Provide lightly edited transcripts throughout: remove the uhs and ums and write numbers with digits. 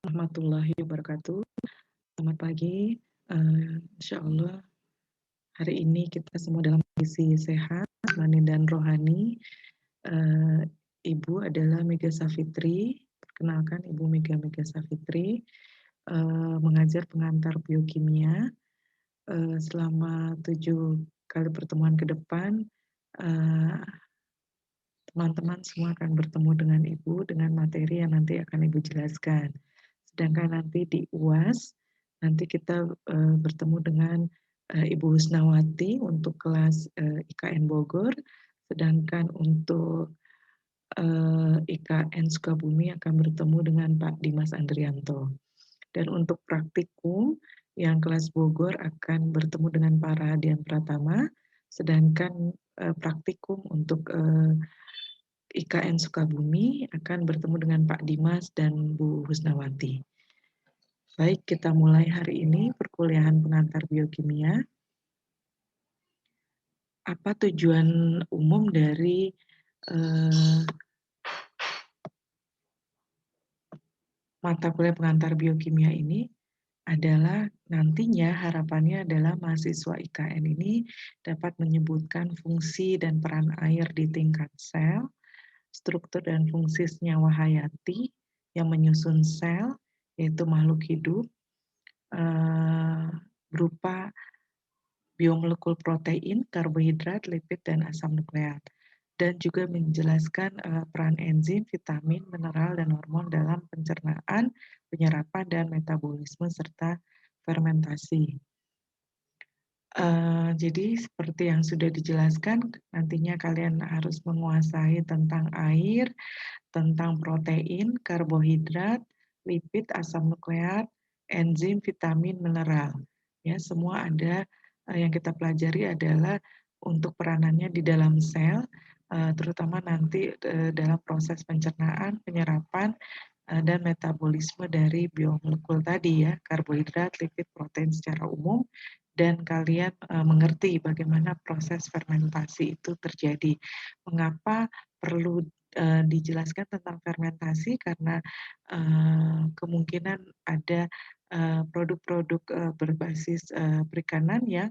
Warahmatullahi wabarakatuh. Selamat pagi. Insyaallah hari ini kita semua dalam kondisi sehat, jasmani dan rohani. Ibu adalah Mega Safitri. Perkenalkan, Ibu Mega Safitri, mengajar pengantar biokimia. Selama 7 kali pertemuan ke depan, teman-teman semua akan bertemu dengan Ibu dengan materi yang nanti akan Ibu jelaskan. Sedangkan nanti di UAS, nanti kita bertemu dengan Ibu Husnawati untuk kelas IKN Bogor, sedangkan untuk IKN Sukabumi akan bertemu dengan Pak Dimas Andrianto. Dan untuk praktikum yang kelas Bogor akan bertemu dengan Pak Rahadian Pratama, sedangkan praktikum untuk IKN Sukabumi akan bertemu dengan Pak Dimas dan Bu Husnawati. Baik, kita mulai hari ini perkuliahan pengantar biokimia. Apa tujuan umum dari mata kuliah pengantar biokimia ini? Adalah nantinya harapannya adalah mahasiswa IKN ini dapat menyebutkan fungsi dan peran air di tingkat sel, struktur dan fungsi senyawa hayati yang menyusun sel, yaitu makhluk hidup, berupa biomolekul protein, karbohidrat, lipid, dan asam nukleat. Dan juga menjelaskan peran enzim, vitamin, mineral, dan hormon dalam pencernaan, penyerapan, dan metabolisme, serta fermentasi. Jadi seperti yang sudah dijelaskan, nantinya kalian harus menguasai tentang air, tentang protein, karbohidrat, lipid, asam nukleat, enzim, vitamin, mineral. Ya, semua ada yang kita pelajari adalah untuk peranannya di dalam sel, terutama nanti dalam proses pencernaan, penyerapan, dan metabolisme dari biomolekul tadi ya, karbohidrat, lipid, protein secara umum, dan kalian mengerti bagaimana proses fermentasi itu terjadi. Mengapa perlu dijelaskan tentang fermentasi? Karena kemungkinan ada produk-produk berbasis perikanan yang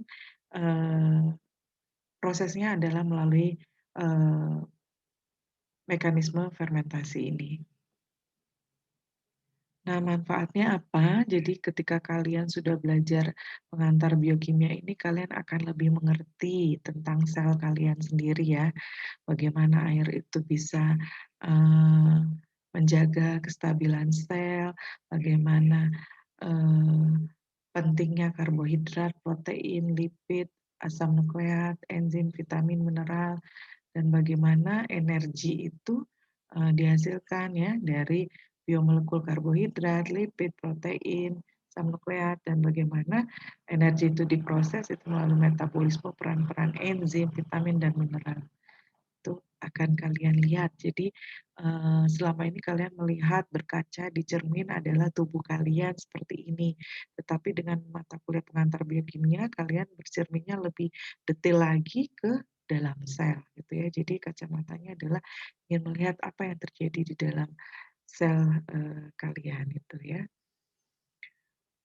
prosesnya adalah melalui mekanisme fermentasi ini. Nah, manfaatnya apa? Jadi ketika kalian sudah belajar pengantar biokimia ini, kalian akan lebih mengerti tentang sel kalian sendiri ya. Bagaimana air itu bisa menjaga kestabilan sel, bagaimana pentingnya karbohidrat, protein, lipid, asam nukleat, enzim, vitamin, mineral, dan bagaimana energi itu dihasilkan ya dari biomolekul karbohidrat, lipid, protein, asam nukleat, dan bagaimana energi itu diproses itu melalui metabolisme, peran-peran enzim, vitamin, dan mineral. Itu akan kalian lihat. Jadi selama ini kalian melihat berkaca di cermin adalah tubuh kalian seperti ini. Tetapi dengan mata kuliah pengantar biokimia, kalian bercerminnya lebih detail lagi ke dalam sel gitu ya. Jadi kacamatanya adalah ingin melihat apa yang terjadi di dalam sel kalian itu ya.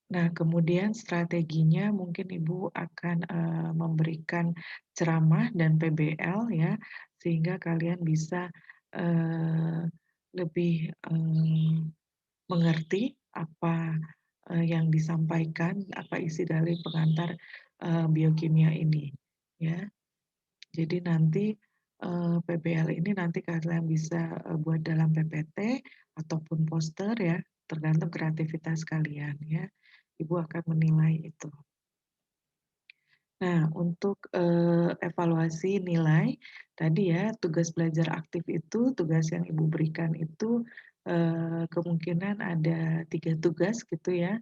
Nah, kemudian strateginya mungkin Ibu akan memberikan ceramah dan PBL ya, sehingga kalian bisa lebih mengerti apa yang disampaikan, apa isi dari pengantar biokimia ini ya. Jadi nanti PBL ini nanti kalian bisa buat dalam PPT ataupun poster ya, tergantung kreativitas kalian ya. Ibu akan menilai itu. Nah, untuk evaluasi nilai tadi ya, tugas belajar aktif itu, tugas yang Ibu berikan itu kemungkinan ada 3 tugas gitu ya.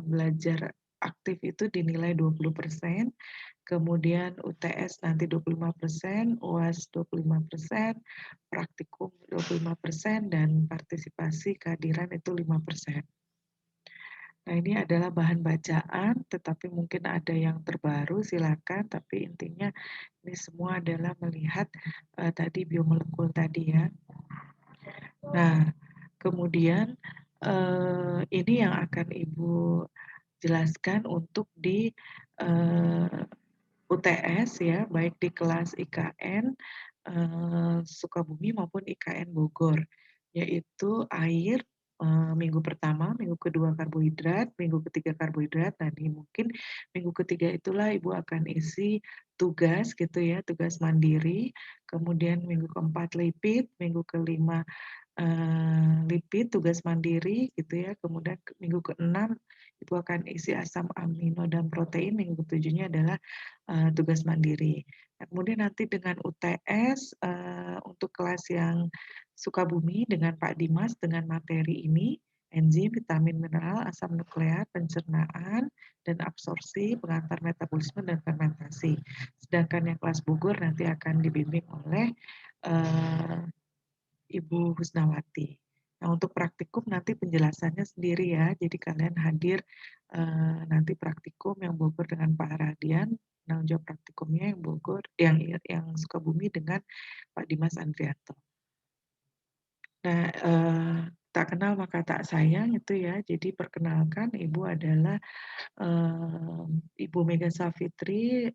Belajar aktif itu dinilai 20%, kemudian UTS nanti 25%, UAS 25%, praktikum 25%, dan partisipasi kehadiran itu 5%. Nah, ini adalah bahan bacaan, tetapi mungkin ada yang terbaru, silakan. Tapi intinya ini semua adalah melihat tadi biomolekul tadi ya. Nah, kemudian ini yang akan Ibu jelaskan untuk di, eee, UTS ya, baik di kelas IKN, Sukabumi maupun IKN Bogor, yaitu air, minggu pertama, minggu kedua karbohidrat, minggu ketiga karbohidrat. Nah, mungkin minggu ketiga itulah Ibu akan isi tugas gitu ya, tugas mandiri, kemudian minggu keempat lipid, minggu kelima lipid tugas mandiri gitu ya, kemudian minggu ke-6 itu akan isi asam amino dan protein, minggu ke-7-nya adalah, tugas mandiri. Nah, kemudian nanti dengan UTS, untuk kelas yang Sukabumi dengan Pak Dimas dengan materi ini, enzim, vitamin, mineral, asam nukleat, pencernaan, dan absorpsi, pengantar metabolisme, dan fermentasi. Sedangkan yang kelas Bogor nanti akan dibimbing oleh, eee Ibu Husnawati. Nah, untuk praktikum nanti penjelasannya sendiri ya, jadi kalian hadir, nanti praktikum yang Bogor dengan Pak Radian, penanggung jawab praktikumnya yang Bogor yang Sukabumi dengan Pak Dimas Andrianto. Nah, tak kenal maka tak sayang itu ya, jadi perkenalkan Ibu adalah, Ibu Mega Savitri,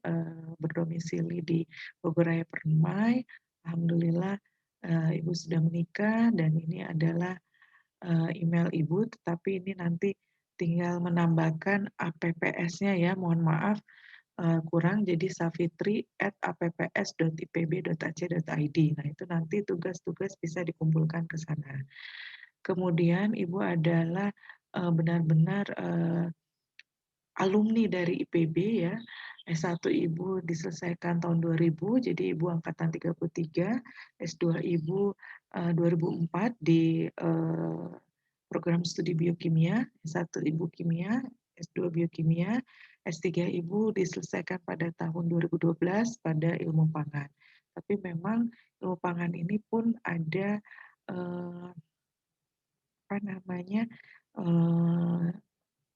berdomisili di Bogor Raya Permai. Alhamdulillah, Ibu sudah menikah dan ini adalah, email Ibu, tetapi ini nanti tinggal menambahkan APPS-nya ya, mohon maaf, kurang jadi savitri@apps.ipb.ac.id. Nah, itu nanti tugas-tugas bisa dikumpulkan ke sana. Kemudian Ibu adalah, benar-benar, alumni dari IPB ya, S1 Ibu diselesaikan tahun 2000, jadi Ibu angkatan 33, S2 Ibu, 2004 di, program studi biokimia, S1 Ibu kimia, S2 biokimia, S3 Ibu diselesaikan pada tahun 2012 pada ilmu pangan. Tapi memang ilmu pangan ini pun ada, apa namanya, eee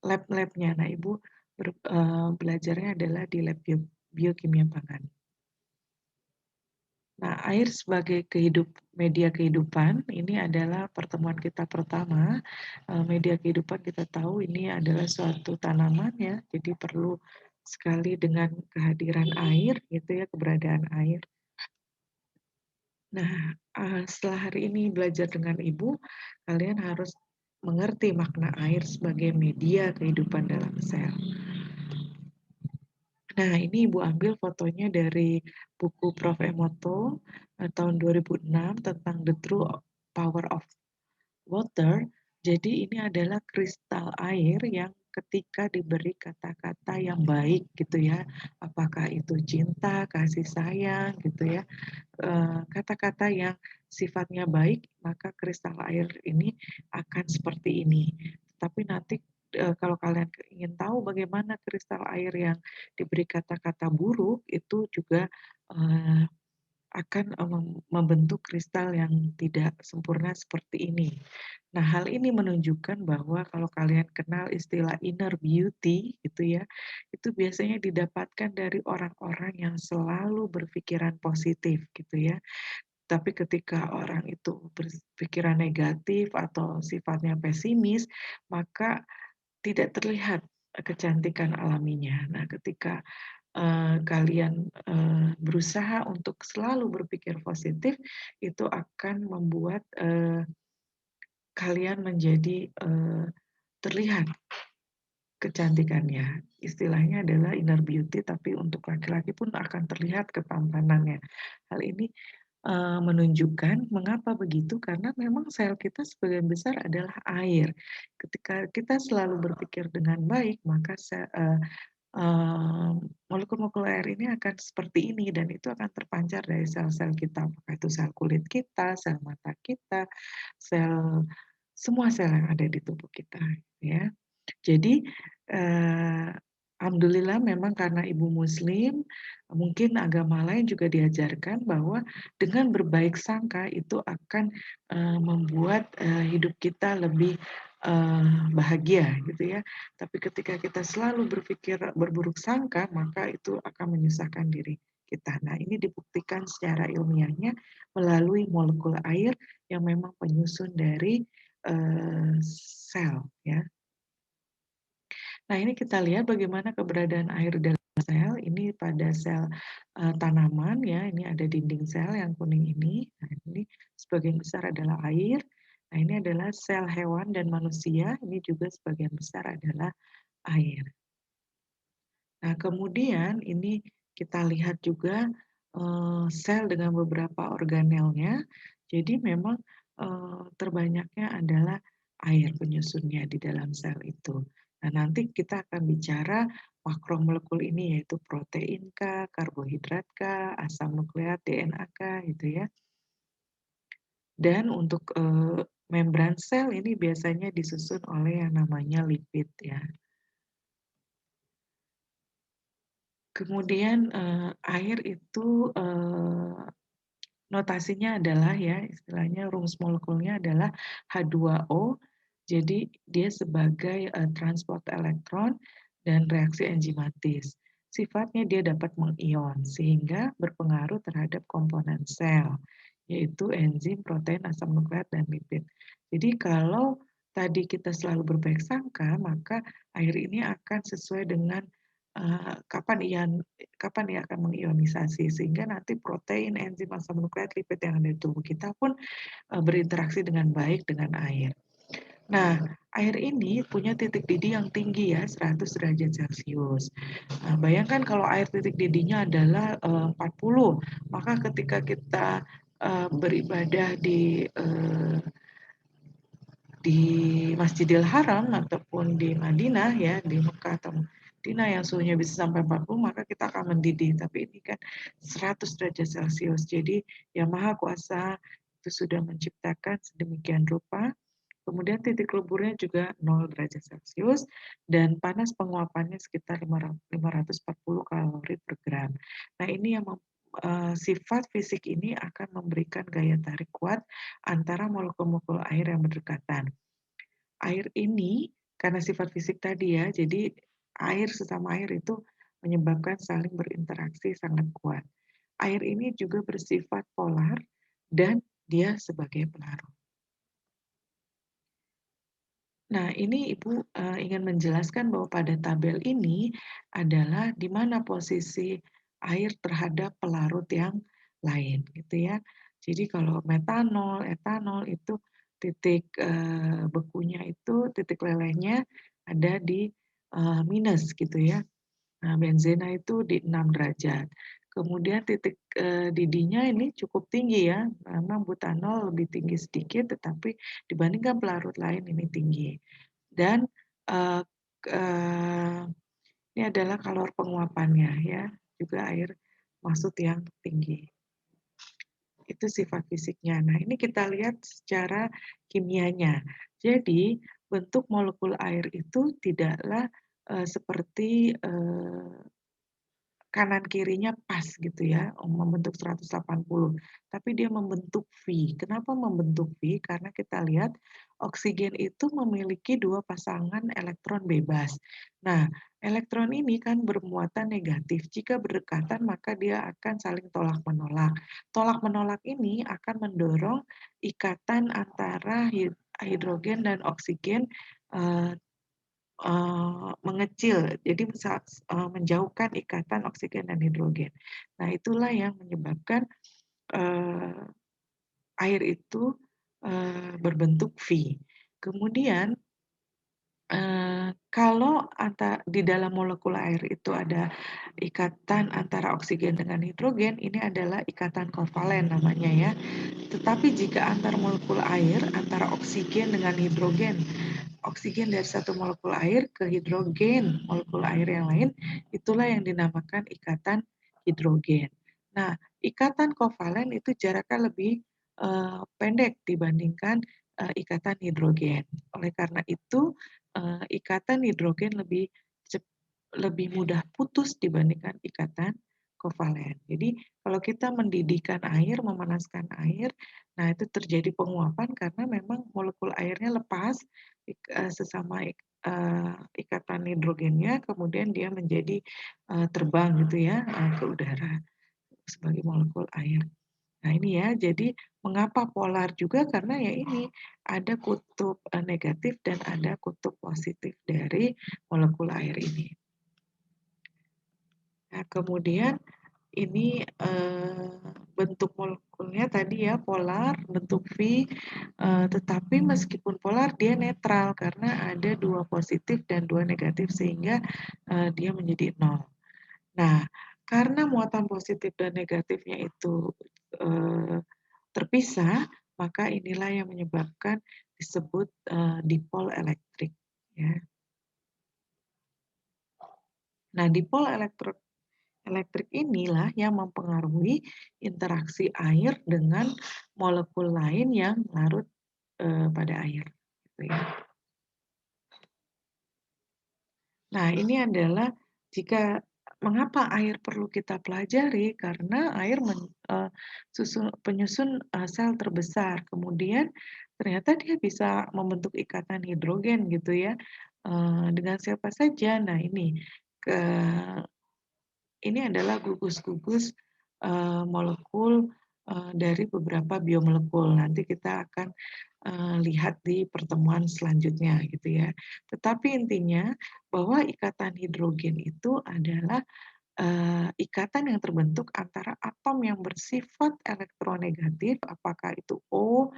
lab-labnya. Nah, Ibu belajarnya adalah di lab biokimia pangan. Nah, air sebagai media kehidupan, ini adalah pertemuan kita pertama. Media kehidupan kita tahu ini adalah suatu tanaman ya, jadi perlu sekali dengan kehadiran air gitu ya, keberadaan air. Nah, setelah hari ini belajar dengan Ibu, kalian harus mengerti makna air sebagai media kehidupan dalam sel. Nah, ini Ibu ambil fotonya dari buku Prof. Emoto tahun 2006 tentang The True Power of Water. Jadi ini adalah kristal air yang ketika diberi kata-kata yang baik gitu ya, apakah itu cinta, kasih sayang gitu ya, kata-kata yang sifatnya baik, maka kristal air ini akan seperti ini. Tapi nanti kalau kalian ingin tahu bagaimana kristal air yang diberi kata-kata buruk itu juga akan membentuk kristal yang tidak sempurna seperti ini. Nah, hal ini menunjukkan bahwa kalau kalian kenal istilah inner beauty gitu ya, itu biasanya didapatkan dari orang-orang yang selalu berpikiran positif gitu ya. Tapi ketika orang itu berpikiran negatif atau sifatnya pesimis, maka tidak terlihat kecantikan alaminya. Nah, ketika kalian, berusaha untuk selalu berpikir positif, itu akan membuat, kalian menjadi, terlihat kecantikannya. Istilahnya adalah inner beauty, tapi untuk laki-laki pun akan terlihat ketampanannya. Hal ini, menunjukkan mengapa begitu, karena memang sel kita sebagian besar adalah air. Ketika kita selalu berpikir dengan baik, maka molekul-molekul air ini akan seperti ini dan itu akan terpancar dari sel-sel kita, apakah itu sel kulit kita, sel mata kita, sel semua sel yang ada di tubuh kita, ya. Jadi, eee, alhamdulillah memang karena ibu muslim, mungkin agama lain juga diajarkan bahwa dengan berbaik sangka itu akan, membuat, hidup kita lebih, bahagia gitu ya. Tapi ketika kita selalu berpikir berburuk sangka, maka itu akan menyusahkan diri kita. Nah, ini dibuktikan secara ilmiahnya melalui molekul air yang memang penyusun dari, sel ya. Nah, ini kita lihat bagaimana keberadaan air dalam sel, ini pada sel, tanaman ya, ini ada dinding sel yang kuning ini. Nah, ini sebagian besar adalah air. Nah, ini adalah sel hewan dan manusia, ini juga sebagian besar adalah air. Nah, kemudian ini kita lihat juga, sel dengan beberapa organelnya. Jadi memang, terbanyaknya adalah air penyusunnya di dalam sel itu. Nah, nanti kita akan bicara makromolekul ini yaitu protein kah, karbohidrat kah, asam nukleat, DNA kah, gitu ya. Dan untuk, membran sel ini biasanya disusun oleh yang namanya lipid ya. Kemudian, air itu, notasinya adalah ya, istilahnya rumus molekulnya adalah H2O. Jadi dia sebagai, transport elektron dan reaksi enzimatis. Sifatnya dia dapat mengion sehingga berpengaruh terhadap komponen sel, yaitu enzim, protein, asam nukleat, dan lipid. Jadi kalau tadi kita selalu berbaik sangka, maka air ini akan sesuai dengan, kapan dia akan mengionisasi sehingga nanti protein, enzim, asam nukleat, lipid yang ada di tubuh kita pun, berinteraksi dengan baik dengan air. Nah, air ini punya titik didih yang tinggi ya, 100 derajat Celcius. Nah, bayangkan kalau air titik didihnya adalah, 40, maka ketika kita, beribadah di Masjidil Haram ataupun di Madinah ya, di Mekah atau Madinah yang suhunya bisa sampai 40, maka kita akan mendidih. Tapi ini kan 100 derajat Celcius. Jadi Yang Maha Kuasa itu sudah menciptakan sedemikian rupa. Kemudian titik leburnya juga 0 derajat Celcius dan panas penguapannya sekitar 540 kalori per gram. Nah, ini yang sifat fisik ini akan memberikan gaya tarik kuat antara molekul-molekul air yang berdekatan. Air ini karena sifat fisik tadi ya, jadi air sesama air itu menyebabkan saling berinteraksi sangat kuat. Air ini juga bersifat polar dan dia sebagai pelarut. Nah, ini Ibu, ingin menjelaskan bahwa pada tabel ini adalah di mana posisi air terhadap pelarut yang lain, gitu ya. Jadi kalau metanol, etanol itu titik, bekunya itu, titik lelehnya ada di, minus gitu ya. Nah, benzena itu di 6 derajat. Kemudian titik, didihnya ini cukup tinggi ya, memang butanol lebih tinggi sedikit, tetapi dibandingkan pelarut lain ini tinggi. Dan, eee eee, ini adalah kalor penguapannya ya, juga air maksud yang tinggi. Itu sifat fisiknya. Nah, ini kita lihat secara kimianya. Jadi, bentuk molekul air itu tidaklah, seperti, kanan kirinya pas gitu ya, membentuk 180, tapi dia membentuk V. Kenapa membentuk V? Karena kita lihat oksigen itu memiliki 2 pasangan elektron bebas. Nah, elektron ini kan bermuatan negatif, jika berdekatan maka dia akan saling tolak-menolak. Tolak-menolak ini akan mendorong ikatan antara hidrogen dan oksigen, eee mengecil, jadi menjauhkan ikatan oksigen dan hidrogen. Nah, itulah yang menyebabkan, eee, air itu, berbentuk V. Kemudian, kalau di dalam molekul air itu ada ikatan antara oksigen dengan hidrogen, ini adalah ikatan kovalen namanya ya. Tetapi jika antar molekul air, antara oksigen dengan hidrogen, oksigen dari satu molekul air ke hidrogen molekul air yang lain, itulah yang dinamakan ikatan hidrogen. Nah, ikatan kovalen itu jaraknya lebih, pendek dibandingkan, ikatan hidrogen. Oleh karena itu, ikatan hidrogen lebih mudah putus dibandingkan ikatan kovalen. Jadi, kalau kita mendidihkan air, memanaskan air, nah itu terjadi penguapan karena memang molekul airnya lepas sesama ikatan hidrogennya, kemudian dia menjadi, terbang gitu ya, ke udara sebagai molekul air. Nah ini ya, jadi mengapa polar juga karena ya ini ada kutub negatif dan ada kutub positif dari molekul air ini. Nah kemudian ini bentuk molekulnya tadi ya polar, bentuk V, tetapi meskipun polar dia netral karena ada 2 positif dan 2 negatif sehingga dia menjadi nol. Nah, karena muatan positif dan negatifnya itu eh, terpisah, maka inilah yang menyebabkan disebut dipol elektrik. Ya. Nah, dipol elektrik inilah yang mempengaruhi interaksi air dengan molekul lain yang larut pada air. Gitu ya. Nah, ini adalah jika mengapa air perlu kita pelajari karena air penyusun sel terbesar. Kemudian ternyata dia bisa membentuk ikatan hidrogen gitu ya. Dengan siapa saja? Nah, ke ini adalah gugus-gugus molekul dari beberapa biomolekul. Nanti kita akan lihat di pertemuan selanjutnya gitu ya. Tetapi intinya bahwa ikatan hidrogen itu adalah ikatan yang terbentuk antara atom yang bersifat elektronegatif, apakah itu O,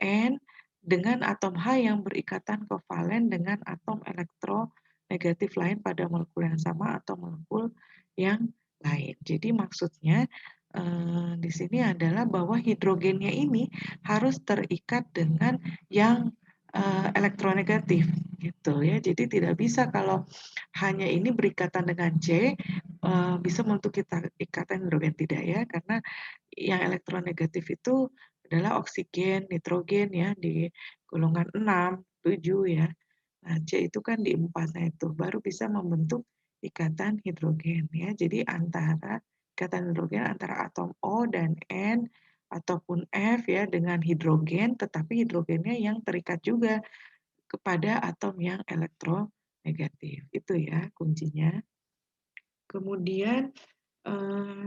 N, dengan atom H yang berikatan kovalen dengan atom elektronegatif lain pada molekul yang sama atau molekul yang lain. Jadi maksudnya di sini adalah bahwa hidrogennya ini harus terikat dengan yang elektronegatif gitu ya. Jadi tidak bisa kalau hanya ini berikatan dengan C bisa membentuk ikatan hidrogen tidak ya, karena yang elektronegatif itu adalah oksigen, nitrogen ya di golongan 6, 7 ya. Nah, C itu kan di 4, nah itu baru bisa membentuk ikatan hidrogen ya. Jadi ikatan hidrogen antara atom O dan N ataupun F ya dengan hidrogen, tetapi hidrogennya yang terikat juga kepada atom yang elektronegatif. Itu ya kuncinya. Kemudian eh,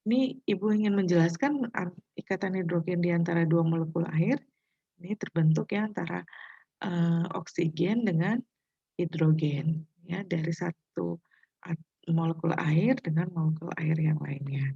ini Ibu ingin menjelaskan ikatan hidrogen di antara dua molekul air. Ini terbentuk ya antara oksigen dengan hidrogen ya dari satu molekul air dengan molekul air yang lainnya.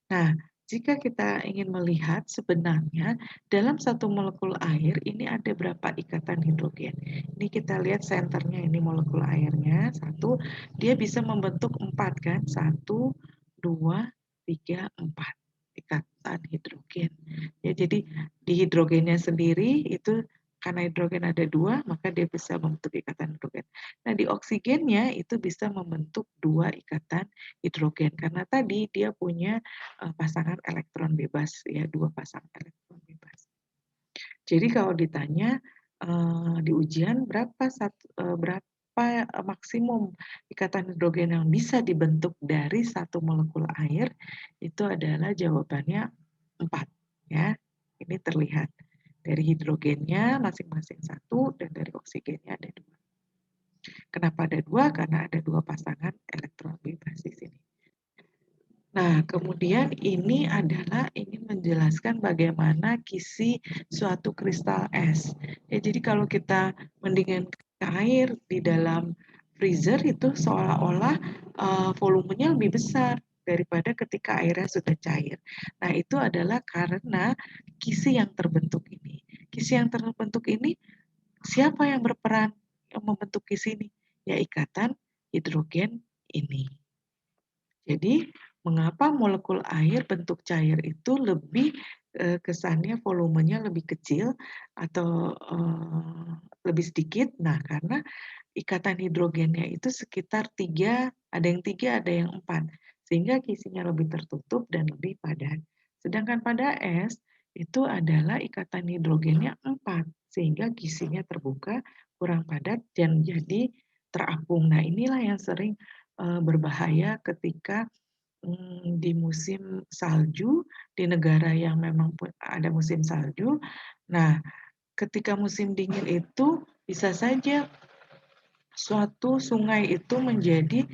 Nah, jika kita ingin melihat sebenarnya dalam satu molekul air ini ada berapa ikatan hidrogen. Ini kita lihat senternya ini molekul airnya satu, dia bisa membentuk 4 kan, 1, 2, 3, 4 ikatan hidrogen. Ya, jadi di hidrogennya sendiri itu karena hidrogen ada 2, maka dia bisa membentuk ikatan hidrogen. Nah, di oksigennya itu bisa membentuk 2 ikatan hidrogen karena tadi dia punya pasangan elektron bebas ya, 2 pasang elektron bebas. Jadi kalau ditanya di ujian berapa maksimum ikatan hidrogen yang bisa dibentuk dari satu molekul air, itu adalah jawabannya 4 ya. Ini terlihat dari hidrogennya masing-masing 1 dan dari oksigennya ada 2. Kenapa ada 2? Karena ada 2 pasangan elektron bebas di sini. Nah, kemudian ini adalah ingin menjelaskan bagaimana kisi suatu kristal es. Ya, jadi kalau kita mendinginkan air di dalam freezer itu seolah-olah volumenya lebih besar daripada ketika airnya sudah cair. Nah, itu adalah karena kisi yang terbentuk ini. Kisi yang terbentuk ini siapa yang berperan yang membentuk kisi ini? Ya, ikatan hidrogen ini. Jadi, mengapa molekul air bentuk cair itu lebih kesannya volumenya lebih kecil atau lebih sedikit? Nah, karena ikatan hidrogennya itu sekitar 3, ada yang 3, ada yang 4, sehingga kisinya lebih tertutup dan lebih padat. Sedangkan pada es itu adalah ikatan hidrogennya 4, sehingga kisinya terbuka, kurang padat dan jadi terapung. Nah, inilah yang sering berbahaya ketika di musim salju, di negara yang memang ada musim salju. Nah, ketika musim dingin itu bisa saja suatu sungai itu menjadi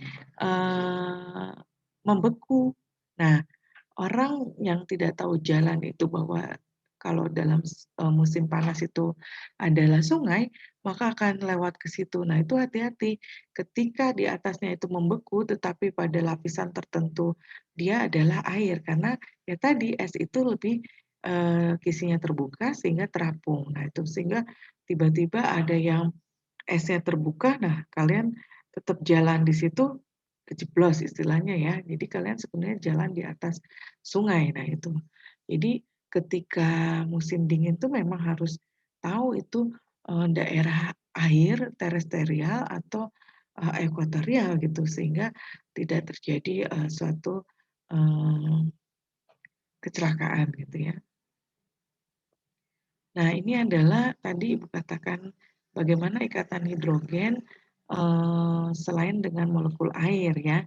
membeku. Nah, orang yang tidak tahu jalan itu bahwa kalau dalam musim panas itu adalah sungai, maka akan lewat ke situ. Nah, itu hati-hati ketika di atasnya itu membeku, tetapi pada lapisan tertentu dia adalah air, karena ya tadi es itu lebih, kisinya terbuka sehingga terapung. Nah itu, sehingga tiba-tiba ada yang esnya terbuka, nah kalian tetap jalan di situ, kejeblos istilahnya ya. Jadi kalian sebenarnya jalan di atas sungai, nah itu. Jadi ketika musim dingin tuh memang harus tahu itu, daerah air terestrial atau, ekuatorial gitu, sehingga tidak terjadi, suatu, eee, kecelakaan gitu ya. Nah, ini adalah tadi Ibu katakan bagaimana ikatan hidrogen, selain dengan molekul air ya.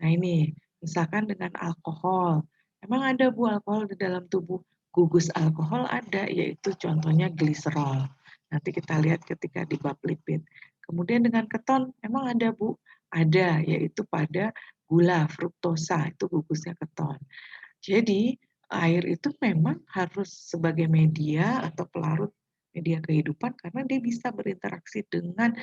Nah ini, misalkan dengan alkohol, emang ada Bu alkohol di dalam tubuh? Gugus alkohol ada, yaitu contohnya gliserol. Nanti kita lihat ketika di bab lipid. Kemudian dengan keton, emang ada Bu? Ada, yaitu pada gula fruktosa, itu gugusnya keton. Jadi, air itu memang harus sebagai media atau pelarut media kehidupan karena dia bisa berinteraksi dengan,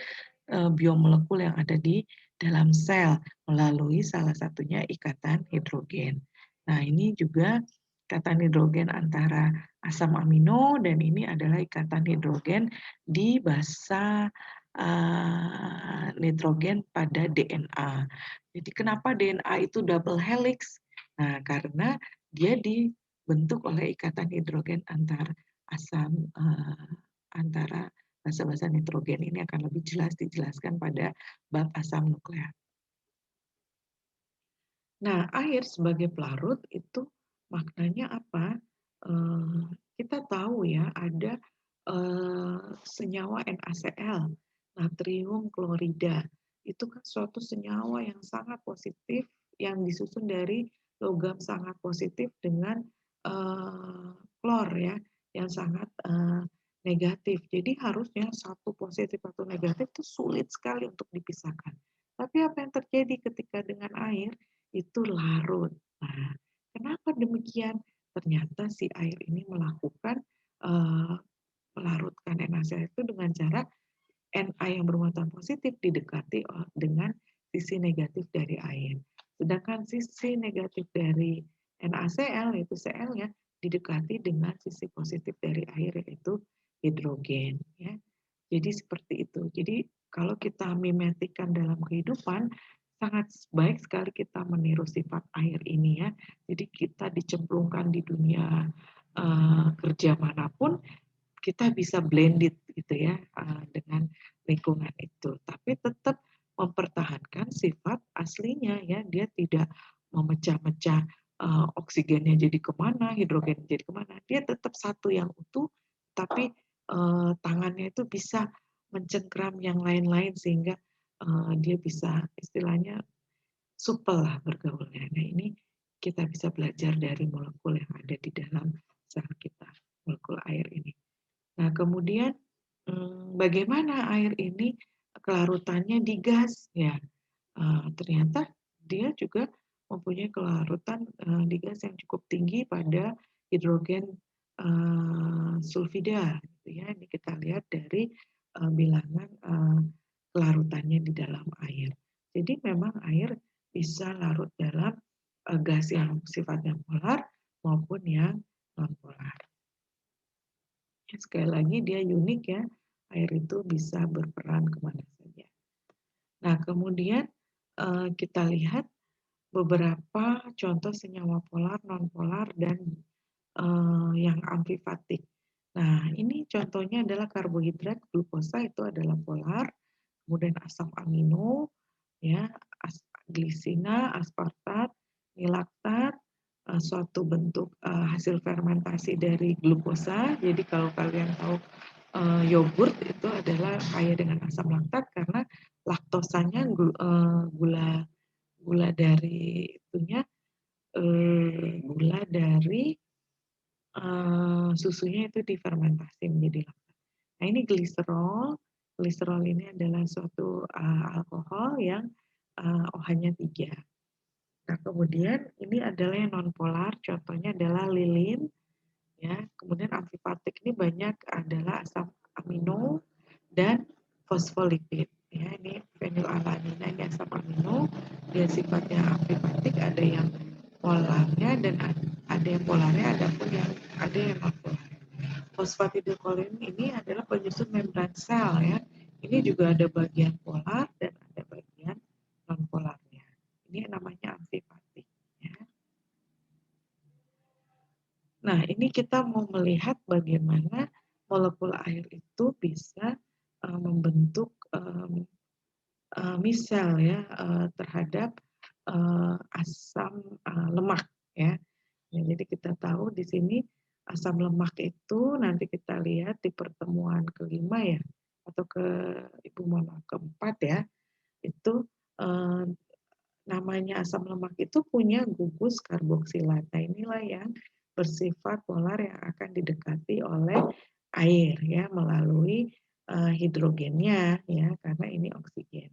biomolekul yang ada di dalam sel melalui salah satunya ikatan hidrogen. Nah, ini juga ikatan hidrogen antara asam amino dan ini adalah ikatan hidrogen di basa, nitrogen pada DNA. Jadi kenapa DNA itu double helix? Nah, karena dia dibentuk oleh ikatan hidrogen asam, antara basa-basa nitrogen. Ini akan lebih jelas dijelaskan pada bab asam nukleat. Nah, air sebagai pelarut itu maknanya apa? Eee, kita tahu ya ada, senyawa NaCl, natrium klorida. Itu kan suatu senyawa yang sangat positif yang disusun dari logam sangat positif dengan, klor ya, yang sangat, negatif. Jadi harusnya satu positif atau negatif itu sulit sekali untuk dipisahkan. Tapi apa yang terjadi ketika dengan air? Itu larut. Nah, kenapa demikian? Ternyata si air ini melakukan, eee, melarutkan NaCl itu dengan cara Na yang bermuatan positif didekati dengan sisi negatif dari air. Sedangkan sisi negatif dari NaCl, yaitu Cl-nya, didekati dengan sisi positif dari air, yaitu hidrogen. Ya. Jadi seperti itu. Jadi kalau kita mimetikan dalam kehidupan, sangat baik sekali kita meniru sifat air ini ya. Jadi kita dicemplungkan di dunia kerja manapun, kita bisa blended gitu ya dengan lingkungan itu. Tapi tetap mempertahankan sifat aslinya ya. Dia tidak memecah-mecah oksigennya jadi kemana, hidrogen jadi kemana. Dia tetap satu yang utuh, tapi tangannya itu bisa mencengkram yang lain-lain sehingga dia bisa istilahnya supel lah bergaulnya. Nah ini kita bisa belajar dari molekul yang ada di dalam sel kita, molekul air ini. Nah kemudian bagaimana air ini kelarutannya di gas ya, ternyata dia juga mempunyai kelarutan, di gas yang cukup tinggi pada hidrogen, sulfida gitu ya. Ini kita lihat dari, bilangan, kelarutannya di dalam air. Jadi memang air bisa larut dalam, gas yang sifatnya polar maupun yang nonpolar. Ya sekali lagi dia unik ya, air itu bisa berperan kemana saja. Nah kemudian, kita lihat beberapa contoh senyawa polar, nonpolar, dan yang amfifatik. Nah, ini contohnya adalah karbohidrat, glukosa itu adalah polar, kemudian asam amino, ya, glisina, aspartat, nilaktat, suatu bentuk hasil fermentasi dari glukosa. Jadi kalau kalian tahu yogurt itu adalah kaya dengan asam laktat karena laktosanya gula gula dari itunya gula dari susunya itu difermentasi menjadi laktat. Nah ini gliserol, gliserol ini adalah suatu alkohol yang OH-nya 3. Nah, kemudian ini adalah yang nonpolar, contohnya adalah lilin, ya. Kemudian amfifatik ini banyak adalah asam amino dan fosfolipid. Ya, ini fenilalanina, ini asam amino, dia sifatnya amfifatik, ada yang polarnya dan ada yang polarnya, ada yang non polar. Fosfatidilkolin ini adalah penyusun membran sel, ya. Ini juga ada bagian polar dan ada bagian non polarnya. Ini namanya amfifatik. Ya. Nah, ini kita mau melihat bagaimana molekul air itu bisa membentuk misel, ya, terhadap asam lemak, ya. Ya, jadi kita tahu di sini asam lemak itu nanti kita lihat di pertemuan kelima, ya, atau keempat, ya, itu eh, namanya asam lemak itu punya gugus karboksilat. Nah, inilah yang bersifat polar yang akan didekati oleh air, ya, melalui hidrogennya, ya, karena ini oksigen.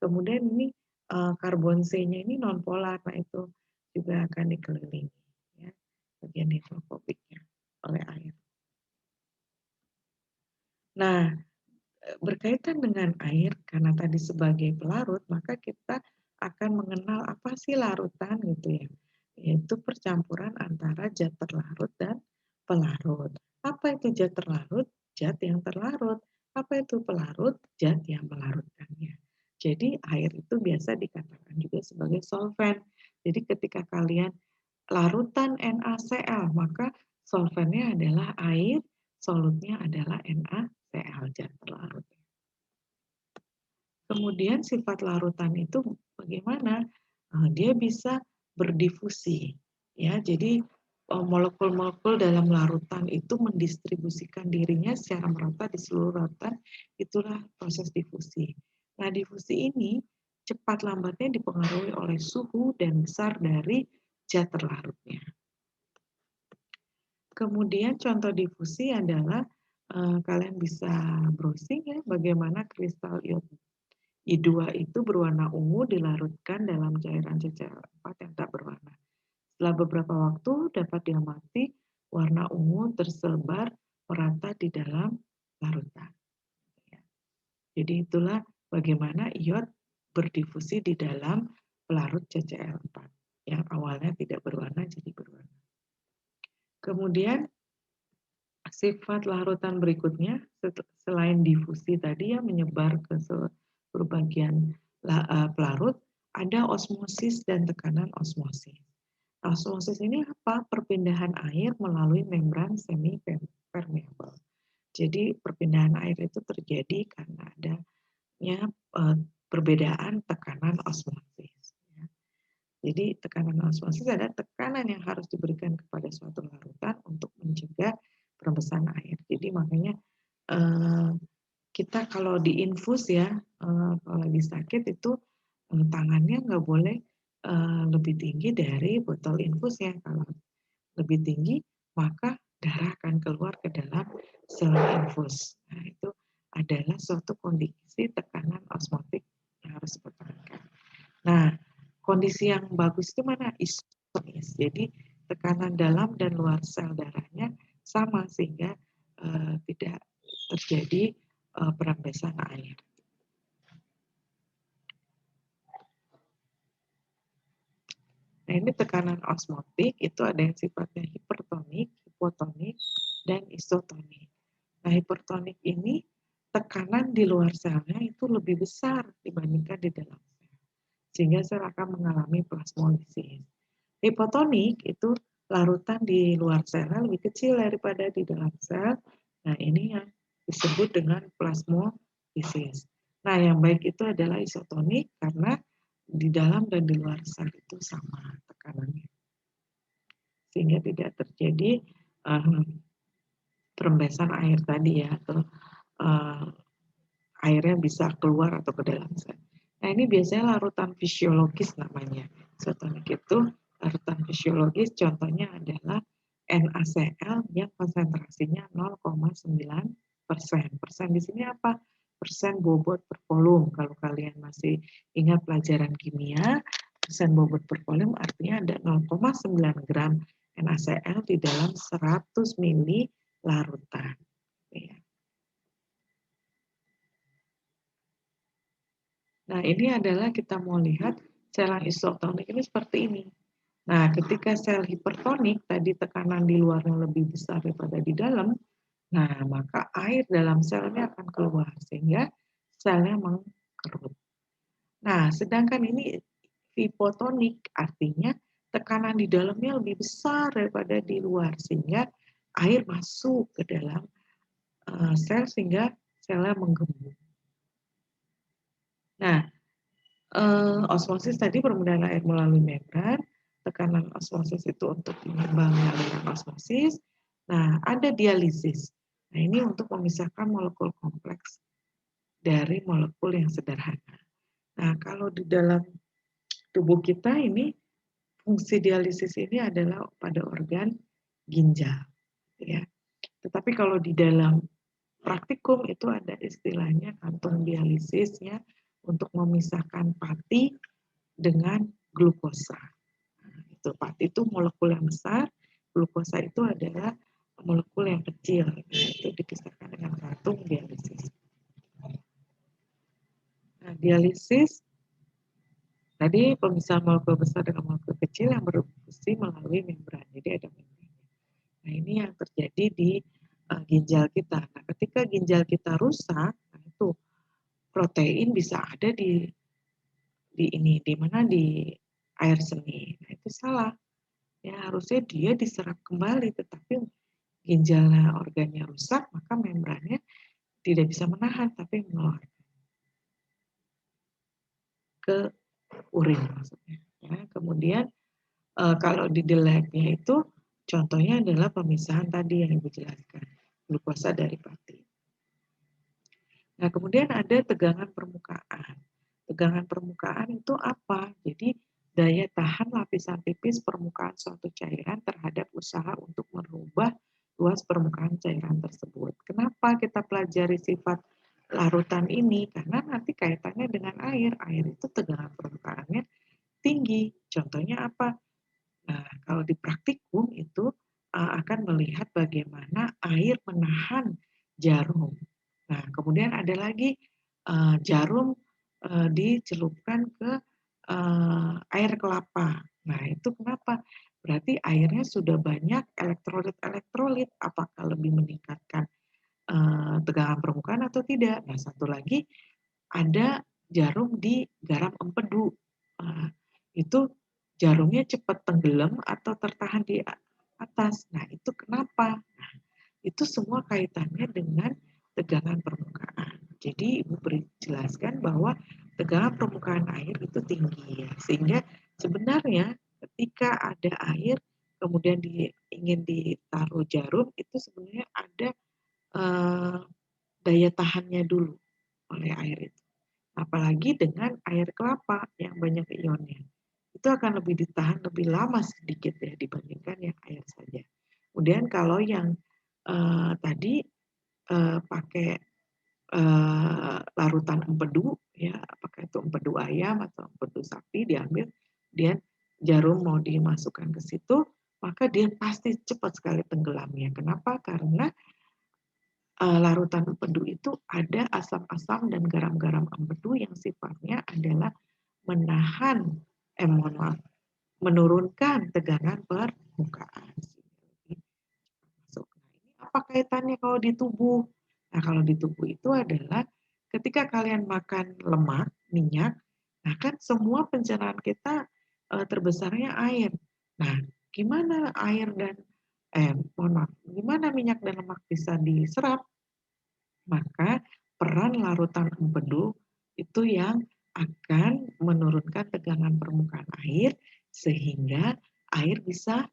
Kemudian ini karbon C-nya ini non polar, nah itu juga akan dikelilingi, ya, bagian hidrofobiknya oleh air. Nah, berkaitan dengan air, karena tadi sebagai pelarut, maka kita akan mengenal apa sih larutan gitu, ya. Yaitu percampuran antara zat terlarut dan pelarut. Apa itu zat terlarut? Zat yang terlarut. Apa itu pelarut? Zat yang melarutkannya. Jadi air itu biasa dikatakan juga sebagai solvent. Jadi ketika kalian larutan NaCl, maka solventnya adalah air, solutnya adalah NaCl, zat terlarut. Kemudian sifat larutan itu bagaimana? Dia bisa berdifusi, ya. Jadi molekul-molekul dalam larutan itu mendistribusikan dirinya secara merata di seluruh larutan, itulah proses difusi. Nah, difusi ini cepat lambatnya dipengaruhi oleh suhu dan besar dari zat terlarutnya. Kemudian contoh difusi adalah kalian bisa browsing, ya, bagaimana kristal ion I2 itu berwarna ungu dilarutkan dalam cairan CCl4 yang tak berwarna. Setelah beberapa waktu dapat diamati warna ungu tersebar merata di dalam larutan. Jadi itulah bagaimana iod berdifusi di dalam pelarut CCl4 yang awalnya tidak berwarna jadi berwarna. Kemudian sifat larutan berikutnya selain difusi tadi, ya, menyebar ke seluruh bagian pelarut, ada osmosis dan tekanan osmosis. Osmosis ini apa? Perpindahan air melalui membran semi permeable. Jadi perpindahan air itu terjadi karena adanya perbedaan tekanan osmosis. Ya. Jadi tekanan osmosis adalah tekanan yang harus diberikan kepada suatu larutan untuk mencegah perebesan air. Jadi makanya kita kalau diinfus, ya, kalau lagi sakit itu tangannya nggak boleh lebih tinggi dari botol infusnya. Kalau lebih tinggi, maka darah akan keluar ke dalam sel infus. Nah, itu adalah suatu kondisi tekanan osmotik yang harus dipertahankan. Nah, kondisi yang bagus itu mana? Isotonis. Jadi tekanan dalam dan luar sel darahnya sama sehingga tidak terjadi perambesan air. Nah, ini tekanan osmotik itu ada yang sifatnya hipertonik, hipotonik, dan isotonik. Nah, hipertonik ini tekanan di luar selnya itu lebih besar dibandingkan di dalam sel, sehingga sel akan mengalami plasmolisis. Hipotonik itu larutan di luar sel lebih kecil daripada di dalam sel. Nah, ini yang disebut dengan plasmolisis. Nah, yang baik itu adalah isotonik karena di dalam dan di luar sel itu sama tekanannya, sehingga tidak terjadi perembesan air tadi, ya, atau airnya bisa keluar atau ke dalam sel. Nah, ini biasanya larutan fisiologis namanya. Isotonik itu larutan fisiologis, contohnya adalah NaCl yang konsentrasinya 0,9%. Persen di sini apa? Persen bobot per volume. Kalau kalian masih ingat pelajaran kimia, bobot per volume artinya ada 0,9 gram NaCl di dalam 100 mili larutan. Ya. Nah, ini adalah kita mau lihat sel yang isotonik ini seperti ini. Nah, ketika sel hipertonik, tadi tekanan di luarnya lebih besar daripada di dalam, nah maka air dalam selnya akan keluar, sehingga selnya mengkerut. Nah, sedangkan ini hipotonik, artinya tekanan di dalamnya lebih besar daripada di luar, sehingga air masuk ke dalam sel, sehingga selnya menggembung. Nah, osmosis tadi permudahan air melalui membran, tekanan osmosis itu untuk mengimbangi aliran osmosis. Nah, ada dialisis. Nah, ini untuk memisahkan molekul kompleks dari molekul yang sederhana. Nah, kalau di dalam tubuh kita ini, fungsi dialisis ini adalah pada organ ginjal. Ya. Tetapi kalau di dalam praktikum itu ada istilahnya kantung dialisis ya, untuk memisahkan pati dengan glukosa. Itu pati itu molekul yang besar, glukosa itu adalah molekul yang kecil. Itu dipisahkan dengan kantung dialisis. Nah, dialisis tadi pemisahan molekul besar dengan molekul kecil yang berfungsi melalui membran. Jadi ada membran. Nah, ini yang terjadi di ginjal kita. Nah, ketika ginjal kita rusak, nah itu protein bisa ada di mana di air seni. Nah, itu salah. Ya, harusnya dia diserap kembali, tetapi ginjalnya organnya rusak, maka membrannya tidak bisa menahan, tapi mengeluarkan ke urin maksudnya. Ya, kemudian kalau di labnya itu contohnya adalah pemisahan tadi yang Ibu jelaskan, glukosa dari pati. Nah, kemudian ada tegangan permukaan. Tegangan permukaan itu apa? Jadi daya tahan lapisan tipis permukaan suatu cairan terhadap usaha untuk merubah luas permukaan cairan tersebut. Kenapa kita pelajari sifat larutan ini? Karena nanti kaitannya dengan air. Air itu tegangan permukaannya tinggi. Contohnya apa? Nah, kalau di praktikum itu akan melihat bagaimana air menahan jarum. Nah, kemudian ada lagi jarum dicelupkan ke air kelapa. Nah, itu kenapa? Berarti airnya sudah banyak elektrolit-elektrolit. Apakah lebih meningkatkan tegangan permukaan atau tidak? Nah, satu lagi ada jarum di garam empedu. Itu jarumnya cepat tenggelam atau tertahan di atas. Nah, itu kenapa? Nah, itu semua kaitannya dengan tegangan permukaan. Jadi Ibu jelaskan bahwa tegangan permukaan air itu tinggi ya. Sehingga sebenarnya ketika ada air kemudian ingin ditaruh jarum itu sebenarnya ada eh, daya tahannya dulu oleh air itu. Apalagi dengan air kelapa yang banyak ionnya. Itu akan lebih ditahan lebih lama sedikit ya dibandingkan yang air saja. Kemudian kalau yang tadi pakai larutan empedu ya, apakah itu empedu ayam atau empedu sapi diambil, dia jarum mau dimasukkan ke situ, maka dia pasti cepat sekali tenggelamnya. Kenapa? Karena larutan empedu itu ada asam-asam dan garam-garam empedu yang sifatnya adalah menahan, mohon maaf, menurunkan tegangan permukaan. Masuk. Nah, ini apa kaitannya kalau di tubuh? Nah, kalau di tubuh itu adalah ketika kalian makan lemak, minyak, nah kan semua pencernaan kita terbesarnya air. Nah, gimana air dan mohon maaf, gimana minyak dan lemak bisa diserap? Maka peran larutan empedu itu yang akan menurunkan tegangan permukaan air sehingga air bisa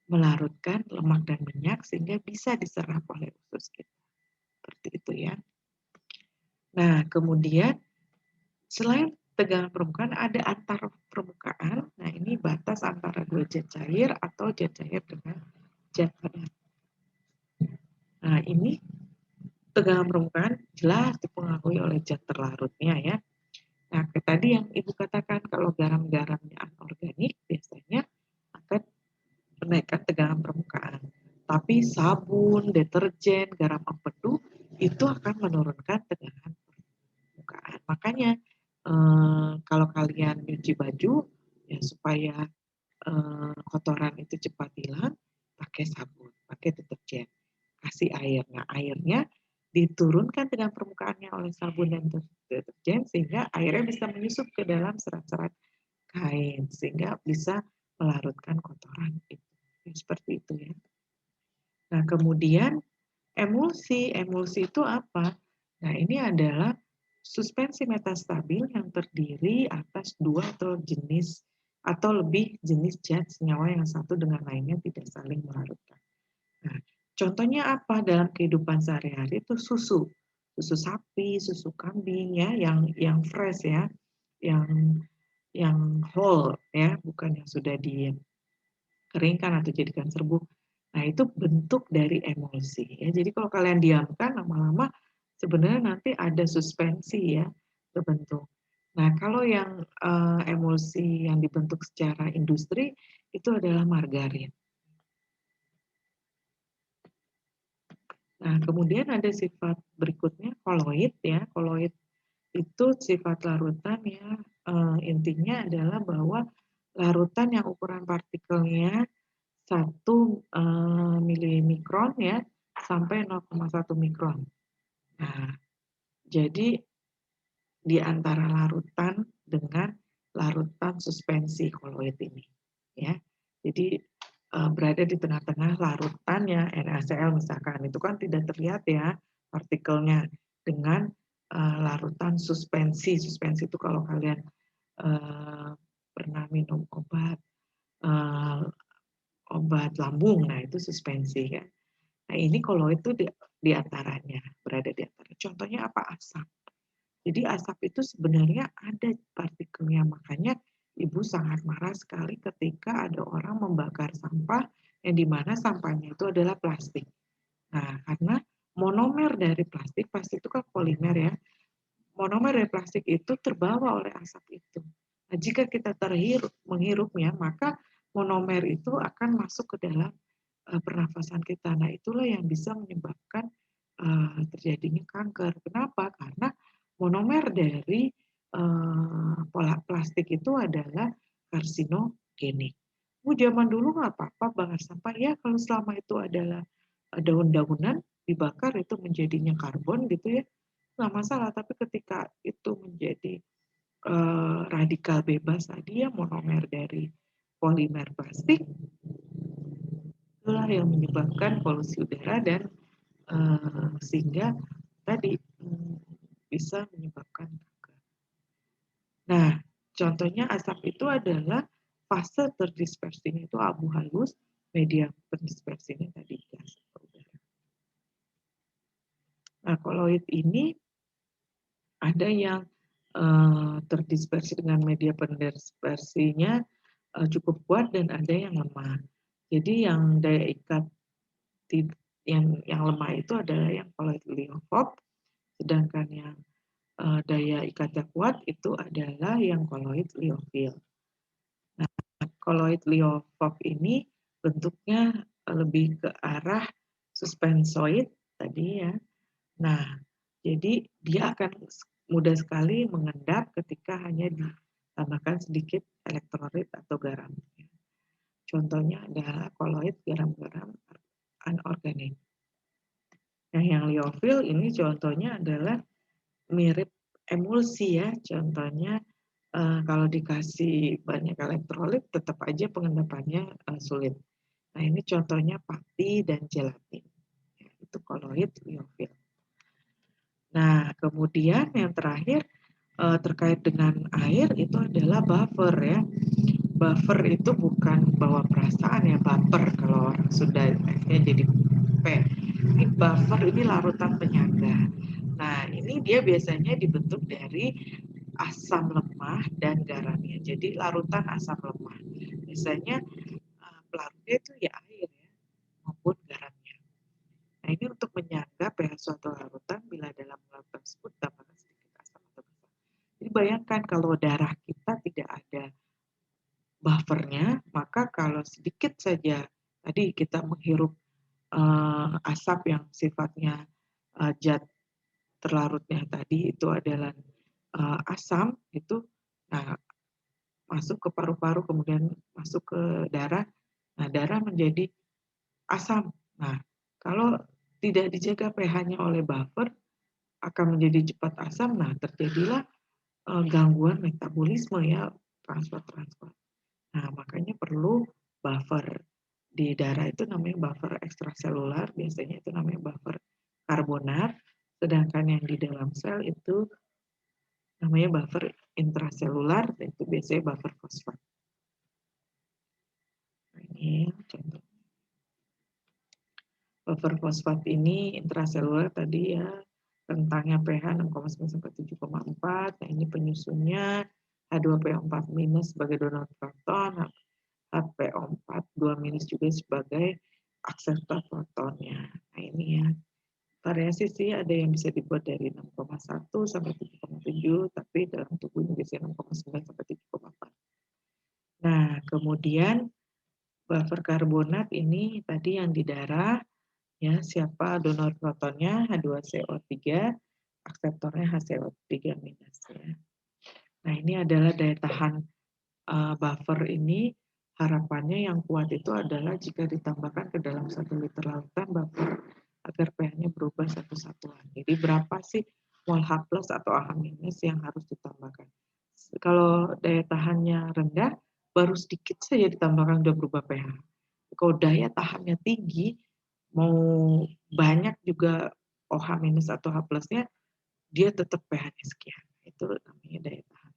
melarutkan lemak dan minyak sehingga bisa diserap oleh usus kita. Seperti itu ya. Nah, kemudian selain tegangan permukaan ada antar permukaan. Nah, ini batas antara dua zat cair atau zat cair dengan zat padat. Nah, ini tegangan permukaan jelas dipengaruhi oleh zat terlarutnya ya. Nah, tadi yang Ibu katakan kalau garam-garamnya sabun, deterjen, garam empedu itu akan menurunkan tegangan permukaan. Makanya kalau kalian nyuci baju ya supaya kotoran itu cepat hilang, pakai sabun, pakai deterjen, kasih air. Nah, airnya diturunkan dengan permukaannya oleh sabun dan deterjen sehingga airnya bisa menyusup ke dalam serat-serat kain sehingga bisa melarutkan kotoran itu. Ya, seperti itu ya. Nah, kemudian emulsi itu apa? Nah, ini adalah suspensi metastabil yang terdiri atas dua atau jenis atau lebih jenis zat senyawa yang satu dengan lainnya tidak saling melarutkan. Nah, contohnya apa dalam kehidupan sehari-hari itu susu, susu sapi, susu kambing ya, yang fresh ya, yang whole ya, bukan yang sudah dikeringkan atau jadikan serbuk. Nah, itu bentuk dari emulsi ya. Jadi kalau kalian diamkan lama-lama sebenarnya nanti ada suspensi ya terbentuk. Nah, kalau yang emulsi yang dibentuk secara industri itu adalah margarin. Nah, kemudian ada sifat berikutnya koloid ya. Koloid itu sifat larutan ya. Intinya adalah bahwa larutan yang ukuran partikelnya 1 milimikron ya sampai 0,1 mikron. Nah, jadi di antara larutan dengan larutan suspensi koloid ini ya. Jadi berada di tengah-tengah larutannya NaCl misalkan itu kan tidak terlihat ya partikelnya dengan larutan suspensi. Suspensi itu kalau kalian pernah minum obat lambung, nah itu suspensi kan. Nah ini koloid itu di antaranya berada di antara. Contohnya apa? Asap. Jadi asap itu sebenarnya ada partikelnya, makanya ibu sangat marah sekali ketika ada orang membakar sampah yang dimana sampahnya itu adalah plastik. Nah, karena monomer dari plastik itu kan polimer ya, monomer dari plastik itu terbawa oleh asap itu. Nah, jika kita menghirupnya, maka monomer itu akan masuk ke dalam pernafasan kita. Nah, itulah yang bisa menyebabkan terjadinya kanker. Kenapa? Karena monomer dari plastik itu adalah karsinogenik. Zaman dulu nggak apa-apa bakar sampah ya kalau selama itu adalah daun-daunan dibakar itu menjadinya karbon gitu ya nggak masalah. Tapi ketika itu menjadi radikal bebas tadi ya monomer dari polimer plastik itulah yang menyebabkan polusi udara dan sehingga tadi bisa menyebabkan kanker. Nah, contohnya asap itu adalah fase terdispersinya itu abu halus, media terdispersinya tadi gas atau udara. Nah, koloid ini ada yang terdispersi dengan media pendispersinya cukup kuat dan ada yang lemah. Jadi yang daya ikat yang lemah itu adalah yang koloid liophop, sedangkan yang daya ikatnya kuat itu adalah yang koloid liofil. Nah, koloid liophop ini bentuknya lebih ke arah suspensoid tadi ya. Nah, jadi dia akan mudah sekali mengendap ketika hanya ditambahkan sedikit elektrolit atau garam. Contohnya adalah koloid garam-garam anorganik. Nah, yang liofil ini contohnya adalah mirip emulsi ya. Contohnya kalau dikasih banyak elektrolit tetap aja pengendapannya sulit. Nah, ini contohnya pati dan gelatin. Ya, itu koloid liofil. Nah, kemudian yang terakhir terkait dengan air itu adalah buffer ya. Buffer itu bukan bawa perasaan ya, baper kalau orang Sunda F-nya jadi P. Ini buffer ini larutan penyangga. Nah, ini dia biasanya dibentuk dari asam lemah dan garamnya. Jadi larutan asam lemah. Biasanya pelarutnya itu ya air ya, maupun garamnya. Nah, ini untuk menyangga pH suatu larutan bila dalam larutan tersebut tambahkan sedikit asam atau basa. Jadi bayangkan kalau darah kita tidak ada buffernya, maka kalau sedikit saja tadi kita menghirup asap yang sifatnya zat terlarutnya tadi itu adalah asam itu, nah masuk ke paru-paru kemudian masuk ke darah, nah darah menjadi asam. Nah, kalau tidak dijaga pH-nya oleh buffer akan menjadi cepat asam, nah terjadilah gangguan metabolisme ya, transfer-transfer. Nah, makanya perlu buffer. Di darah itu namanya buffer ekstraselular, biasanya itu namanya buffer karbonat, sedangkan yang di dalam sel itu namanya buffer intraselular, itu biasanya buffer fosfat. Nah, ini contoh. Buffer fosfat ini intraselular tadi ya, rentangnya pH 6,9 sampai 7,4. Nah, ini penyusunnya H2PO4- sebagai donor proton, HPO4 2- juga sebagai akseptor protonnya. Nah, ini ya. Variasi sih ada yang bisa dibuat dari 6,1 sampai 7,7, tapi dalam tubuhnya biasanya 6,9 sampai 7,4. Nah, kemudian buffer karbonat ini tadi yang di darah, ya, siapa donor protonnya H2CO3, akseptornya HCO3- ya. Nah, ini adalah daya tahan buffer ini, harapannya yang kuat itu adalah jika ditambahkan ke dalam 1 liter lautan buffer agar pH-nya berubah satu satuan. Jadi berapa sih mol H+ atau AH- yang harus ditambahkan? Kalau daya tahannya rendah, baru sedikit saja ditambahkan udah berubah pH. Kalau daya tahannya tinggi, mau banyak juga OH- atau H+-nya, dia tetap pH-nya sekian. Itu namanya daya tahan.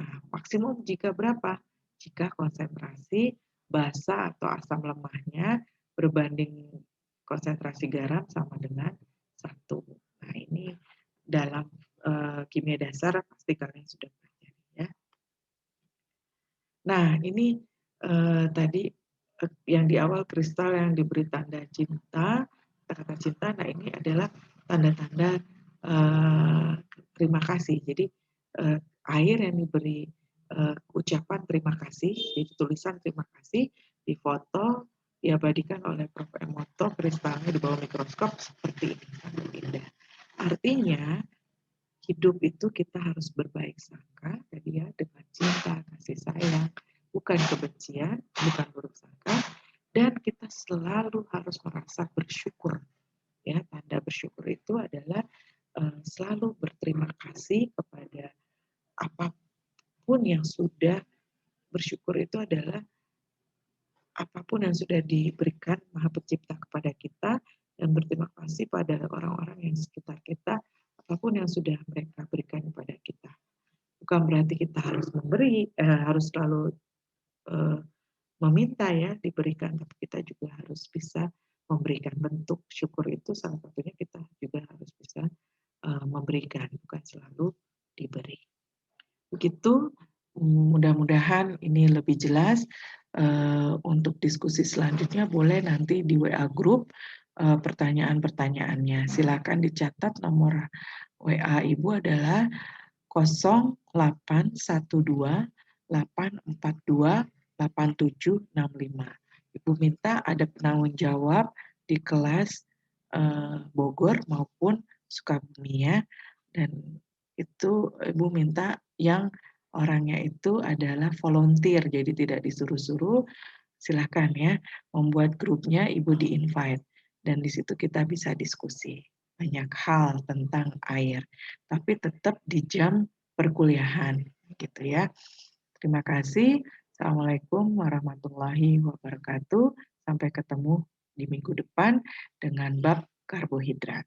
Nah, maksimum jika berapa? Jika konsentrasi basa atau asam lemahnya berbanding konsentrasi garam sama dengan 1. Nah, ini dalam kimia dasar pasti kalian sudah pelajari ya. Nah, ini tadi yang di awal kristal yang diberi tanda cinta, kata-kata cinta. Nah, ini adalah tanda-tanda terima kasih. Jadi air yang diberi ucapan terima kasih, jadi tulisan terima kasih, difoto, diabadikan oleh Prof. Emoto, kristalnya di bawah mikroskop seperti ini, sangat indah. Artinya hidup itu kita harus berbaik sangka tadi ya, dengan cinta, kasih sayang, bukan kebencian, bukan buruk sangka, dan kita selalu harus merasa bersyukur. Ya, tanda bersyukur itu adalah selalu berterima kasih kepada apapun yang sudah, bersyukur itu adalah apapun yang sudah diberikan Maha Pencipta kepada kita, dan berterima kasih pada orang-orang yang sekitar kita, apapun yang sudah mereka berikan kepada kita. Bukan berarti kita harus memberi, harus selalu meminta ya diberikan, tapi kita juga harus bisa memberikan. Bentuk syukur itu salah satunya kita juga harus bisa memberikan, bukan selalu diberi. Begitu, mudah-mudahan ini lebih jelas. Untuk diskusi selanjutnya boleh nanti di WA Group pertanyaan-pertanyaannya. Silakan dicatat nomor WA Ibu adalah 0812-842-8765. Ibu minta ada penanggung jawab di kelas Bogor maupun Sukabumi ya. Dan itu Ibu minta yang orangnya itu adalah volunteer, jadi tidak disuruh-suruh. Silahkan ya, membuat grupnya Ibu di-invite. Dan di situ kita bisa diskusi banyak hal tentang air, tapi tetap di jam perkuliahan, gitu ya. Terima kasih. Assalamualaikum warahmatullahi wabarakatuh. Sampai ketemu di minggu depan dengan bab karbohidrat.